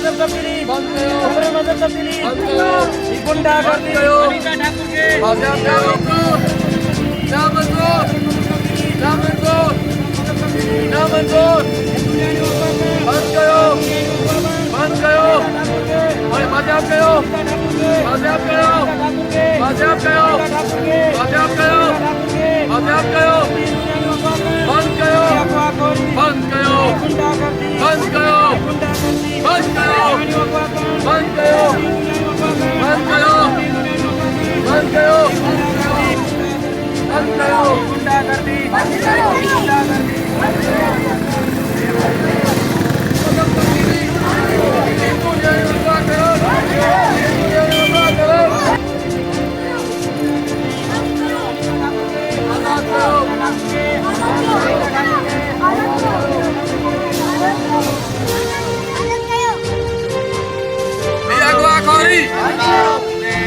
मजहब तब्दीली, उम्र मजहब तब्दीली, गुंडागर्दी, अनीता ठाकुर के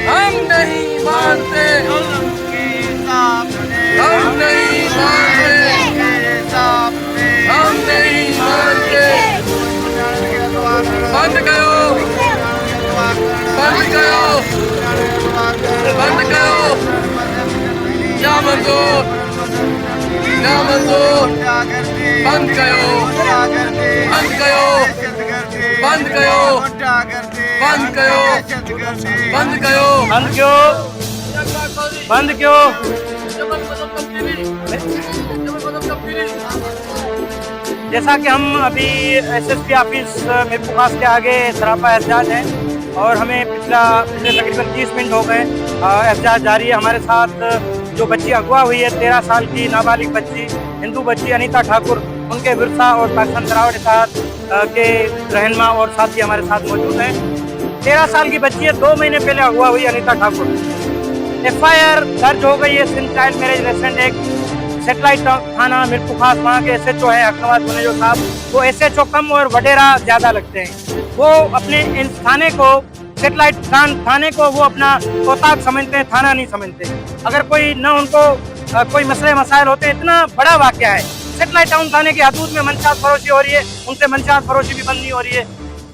हम नहीं मानते, हम नहीं मानते, हम नहीं मानते। बंद करो, बंद करो, बंद करो, क्या मंजूर, क्या मंजूर, बंद करो, बंद करो, बंद करो, बंद करो, बंद करो, बंद क्यों, बंद क्यों? जैसा कि हम अभी एसएसपी ऑफिस मीरपुर खास के आगे सरापा एहतजाज हैं और हमें पिछले तकरीबन 30 मिनट हो गए एहतजाज जारी है। हमारे साथ जो बच्ची अगवा हुई है 13 साल की नाबालिग बच्ची, हिंदू बच्ची अनीता ठाकुर, उनके विरसा और पाकिस्तान तरावट इत्तेहाद के रहनुमा और साथी हमारे साथ मौजूद हैं। 13 साल की बच्ची है, 2 महीने पहले अगवा हुई अनीता ठाकुर। FIR दर्ज हो गई है Sindh child marriage restraint act, satellite थाना मीरपुर खास, वहाँ के SHO है अकनवाज मुनेजो साहब। वो SHO कम और वडेरा ज़्यादा लगते हैं। वो अपने इन थाने को, सेटेलाइट थाने को वो अपना औताक समझते हैं, थाना नहीं समझते। अगर कोई न उनको कोई मसले मसाइल होते हैं, इतना बड़ा वाक़या है। सेटेलाइट टाउन थाने की हदूद में मंशात फरोशी हो रही है, उनसे मंशात फरोशी भी बंद नहीं हो रही है।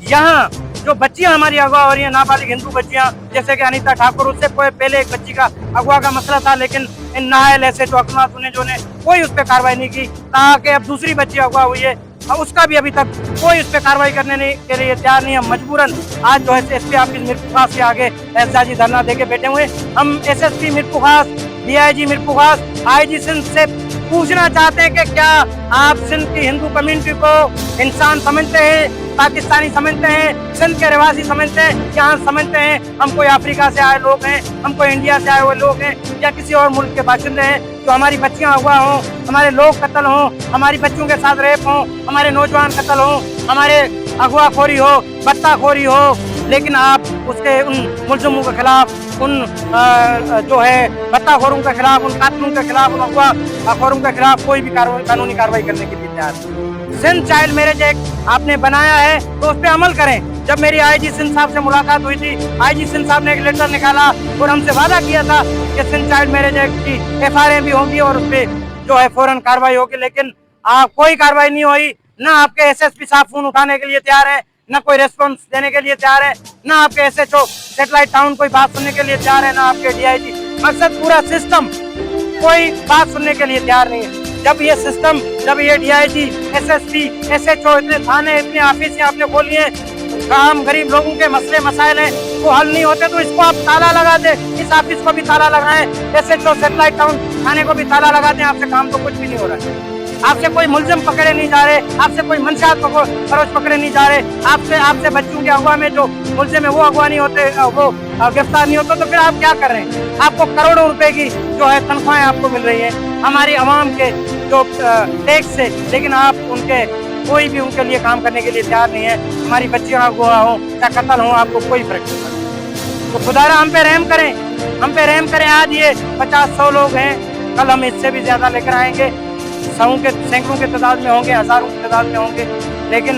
यहाँ जो बच्चियां हमारी अगवा हो रही हैं, नाबालिग हिंदू बच्चियां जैसे कि अनीता ठाकुर, उससे पहले एक बच्ची का अगवा का मसला था, लेकिन इन नाहल SHO अकनवाज मुनेजो ने कोई उस पर कार्रवाई नहीं की। ताकि अब दूसरी बच्ची अगवा हुई है, उसका भी अभी तक कोई उस पर कार्रवाई करने के लिए तैयार नहीं है। मजबूरन आज जो है SSP ऑफिस मीरपुर खास के आगे एहतजाजी धरना देके बैठे हुए। हम SSP मीरपुर खास, DIG मीरपुर खास, IG सिंध से पूछना चाहते हैं कि क्या आप सिंध की हिंदू कम्युनिटी को इंसान समझते हैं, पाकिस्तानी समझते हैं, सिंध के रहवासी समझते हैं, यहाँ समझते हैं हम कोई अफ्रीका से आए लोग हैं, हम कोई इंडिया से आए हुए लोग हैं, या किसी और मुल्क के बाशिंदे हैं। तो हमारी बच्चियाँ अगवा हों, हमारे लोग कत्ल हों, हमारी बच्चियों के साथ रेप हों, हमारे नौजवान कत्ल हों, हमारे अगवाखोरी हो, बत्ताखोरी हो, लेकिन आप उसके उन मुल्ज़िमों के खिलाफ, उन जो है बत्ताखोरों के खिलाफ, उन कातिलों के खिलाफ, उन अगवाखोरों के खिलाफ कोई भी कानूनी कार्रवाई करने के लिए तैयार नहीं। सिंध चाइल्ड मैरिज एक्ट आपने बनाया है तो उस पर अमल करें। जब मेरी IG सिंध साहब से मुलाकात हुई थी, IG सिंध साहब ने एक लेटर निकाला और हमसे वादा किया था कि सिंध चाइल्ड मैरिज एक्ट की FIR भी होंगी और उस पर जो है फौरन कार्रवाई होगी, लेकिन कोई कार्रवाई नहीं हुई। ना आपके SSP साहब फोन उठाने के लिए तैयार है, ना कोई रेस्पॉन्स देने के लिए तैयार है, ना आपके SHO सेटेलाइट टाउन कोई बात सुनने के लिए तैयार है, ना आपके DIG। मकसद पूरा सिस्टम कोई बात सुनने के लिए तैयार नहीं है। जब ये सिस्टम, जब ये DIG, SSP, SHO, इतने थाने, इतने ऑफिस आपने खोली है, आम गरीब लोगों के मसले मसाइल हैं वो हल नहीं होते, तो इसको आप ताला लगा दे, इस ऑफिस को भी ताला लगाएं, SHO सेटेलाइट टाउन थाने को भी ताला लगा दें। आपसे काम तो कुछ भी नहीं हो रहा है। आपसे कोई मुल्जिम पकड़े नहीं जा रहे, आपसे कोई मंशात फरोश पकड़े नहीं जा रहे, आपसे बच्चों के अगवा में जो मुल्जिम है वो अगवा नहीं होते, वो गिरफ्तार नहीं होते, तो फिर आप क्या कर रहे हैं? आपको करोड़ों रुपए की जो है तनख्वाहें आपको मिल रही है हमारी आवाम के जो टैक्स से, लेकिन आप उनके कोई भी उनके लिए काम करने के लिए तैयार नहीं है। हमारी बच्चियां अगवा हों या कत्ल हों, आपको कोई फर्क नहीं पड़ता। तो खुदारा हम पे रहम करें, हम पे रहम करें। आज ये 50-100 लोग हैं, कल हम इससे भी ज्यादा लेकर आएंगे, सैकड़ों के तादाद में होंगे, हजारों की तादाद में होंगे, लेकिन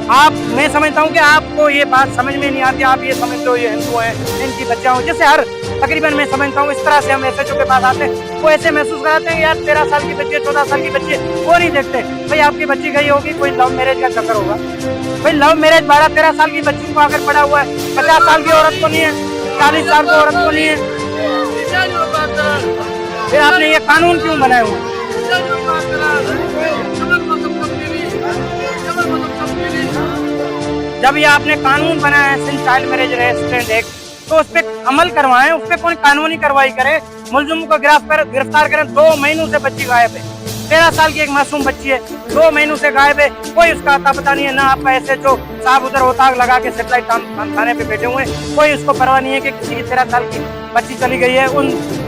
आप, मैं समझता हूँ कि आपको ये बात समझ में नहीं आती, आप ये समझते हो ये हिंदू हैं, इनकी बच्चियाँ हो, जैसे हर तकरीबन मैं समझता हूँ इस तरह से हम एसएचओ के पास आते हैं, वो ऐसे महसूस कराते हैं यार 13 साल की बच्ची है, 14 साल की बच्ची है, वो नहीं देखते भाई आपकी बच्ची गई होगी कोई लव मैरिज का चक्कर होगा। भाई लव मैरिज 12-13 साल की बच्ची को आकर पड़ा हुआ है, 50 साल की औरत को नहीं है, 40 साल की औरत को नहीं है, फिर आपने ये कानून क्यों बनाए हुए? जब ये आपने कानून बनाया है Sindh child marriage restraint act, तो उस पर अमल करवाएं, उस पर कोई कानूनी कार्रवाई करे, मुलजिम को गिरफ्तार करें। 2 महीनों से बच्ची गायब है, 13 साल की एक मासूम बच्ची है, 2 महीनों से गायब है, कोई उसका अता पता नहीं है, ना आपका एसएचओ साहब उधर ओताक लगा के सेटेलाइट थाने पे बैठे हुए हैं, कोई उसको परवाह नहीं है कि किसी की 13 साल की बच्ची चली गई है, उन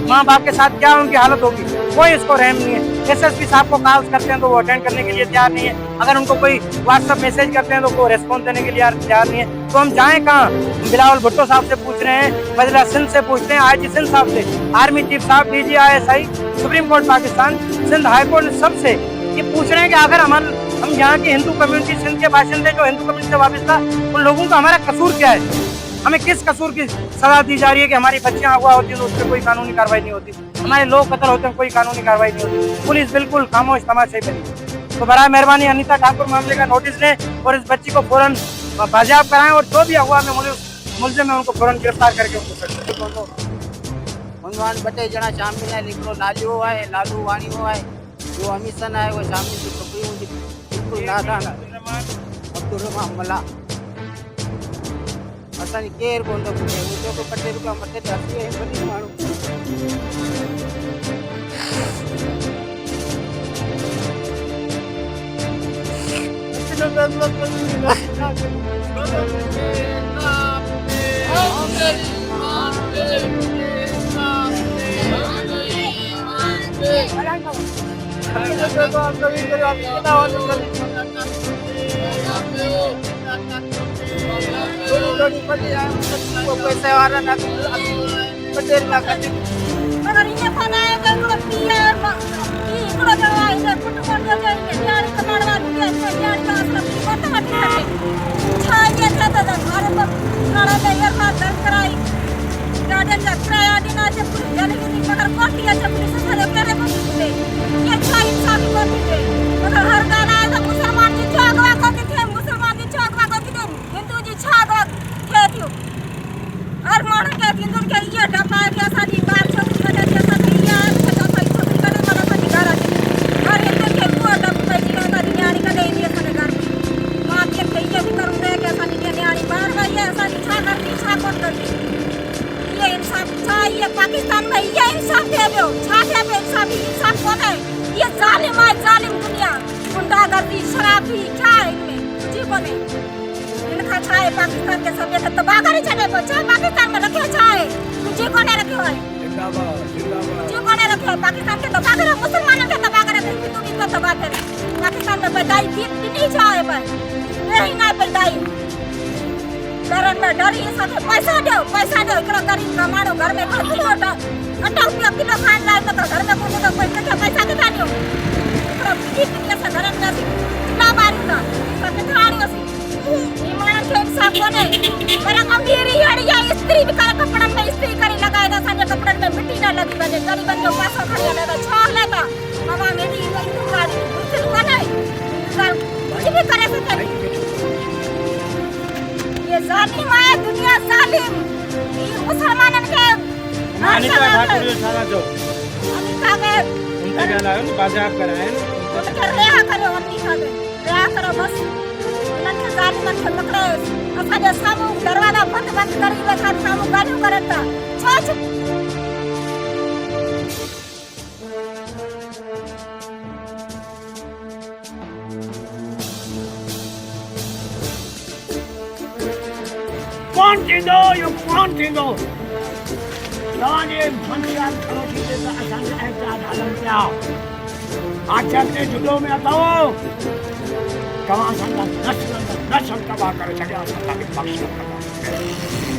माँ बाप के साथ क्या उनकी हालत होगी, कोई उसको रहम नहीं है। एसएसपी साहब को कॉल्स करते हैं तो वो अटेंड करने के लिए तैयार नहीं है, अगर उनको कोई व्हाट्सएप मैसेज करते हैं तो वो रेस्पॉन्स देने के लिए तैयार नहीं है, तो हम जाएं कहाँ? बिलावल भुट्टो साहब से पूछ रहे हैं, वजीर सिंध से पूछते हैं, आईजी सिंध साहब से, आर्मी चीफ साहब, DG ISI, supreme court Pakistan, Sindh high court, सबसे ये पूछ रहे हैं कि अगर हम यहाँ की हिंदू कम्युनिटी, सिंध के बाशिंदे जो हिंदू कम्युनिटी से वाबस्ता, उन लोगों का हमारा कसूर क्या है? हमें किस कसूर की सजा दी जा रही है कि हमारी बच्चियां अगवा होती हैं तो उस पर कोई कानूनी कार्रवाई नहीं होती, हमारे लोग कत्ल होते हैं कोई कानूनी कार्रवाई नहीं होती, पुलिस बिल्कुल खामोश तमाशाई बनी। तो बराए मेहरबानी अनीता ठाकुर मामले का नोटिस लें और इस बच्ची को फौरन बाजियाब कराएं और जो भी अगवा में मुलजिम है उनको फौरन गिरफ्तार करके उनको भगवान बटे जना शामिल है, हिकिड़ो लालियो है, लालू वाणियो है, जो अमीसन है वो शामिल थी छोकिरियूं जी बिल्कुलु नादान अब्दुल रहमान मला असांजी केरु कोन थो ॿुधे, उहो जेको ॿ टे रुपया मथे ते हसी आहे वॾी माण्हू। पैसे वाला ना बटेर ना करने अगर ये खाना है तो इनको पिया इनको दवा इधर कुछ कर दो यार कमाड़वा दिया यार का सब बहुत मत करते छाये था तो घर पर खाना ले यार का दर्द कराई गार्डन का किराया देना से पुलिस जाने की मगर कोटिया से पुलिस से करे को दे ये छाई इंसान को दे मगर हर गाना है तो मुसलमान जी छागवा को थे, मुसलमान जी छागवा को थे, हिंदू जी छागवा थे थियो हर माण्हू खे थींदो कि इहा डप आहे कि असांजी ॿार छोकिरी कॾहिं की असांखे इहा आहे कि असांजी छोकिरी कॾहिं माना असांजे घर अचे, हर हिंदू खे उहा डप पइजी वियो असांजी न्याणी कॾहिं ईंदी असांजे घर में। माउ पीउ खे इहा फिकर हूंदी आहे कि असांजी जीअं न्याणी ॿाहिरि वई आहे असांजी छा करंदी छा कोन करंदी, इहा इंसाफ़ छा इहा पाकिस्तान में इहा इंसाफ़ थिए पियो, छा थिए पियो इंसाफ़ कोन्हे, इहा ज़ालिम आहे ज़ालिम दुनिया, गुंडागर्दी शराबी छा आहे इनमें कुझु कोन्हे। इनका छा है पाकिस्तान के सभ्य तबाह करे छॾे पियो, छा पाकिस्तान में रखियो छा आहे कुझु कोन्हे रखियो आहे, कुझु कोन्हे रखियो आहे, पाकिस्तान खे तबाह करे मुसलमाननि खे तबाह करे हिंदू बि को तबाह करे, पाकिस्तान में पैदाई ॾिनी छा आहे पर यही न पैदाई घरनि में डरी असांखे पैसा ॾियो हिकिड़ो ग़रीब का माण्हू घर में किलो अटा किलो खाइण लाइ त घर में कोन्हे त कोई कंहिंखे पैसा किथां ॾियो, हिकिड़ो बिजी असां घरनि में असीं चुल्हा ॿारियूं था त किथां आणियोसीं, माण्हुनि खे इंसाफ़ कोन्हे। पर अमीरी अहिड़ी आहे इस्त्री बि करे कपिड़नि में इस्त्री करे लॻाए त असांजे कपिड़नि में मिटी न लॻी वञे, ग़रीबनि जो पैसो खणी हले त छा हले त तमामु हेॾी मुश्किल कोन्हे कुझु बि करे सघे, ये ज़ालिम आहे दुनिया ज़ालिम, मुसलमाननि खे अनीता ठाकुर जो छा जो अनीता खे उनके क्या लायो न बाजियाब कराए उनखे रिहा करियो, अनीता खे रिहा करो बसि, उन्हनि खे ज़ालिमनि खे पकड़ायो, असांजे साम्हूं दरवाजा बंदि करे वेठा साम्हूं ॻाल्हियूं करनि था छो कौन थींदो इहो कौन थींदो, तव्हांजे मंशियात खड़ो थी त असांजा एहतियात हलनि पिया, आख़िर ते जुदो में अथव तव्हां असांजा नस्ल तबाह करे छॾिया, असां तव्हांखे बख़्श न कंदासीं।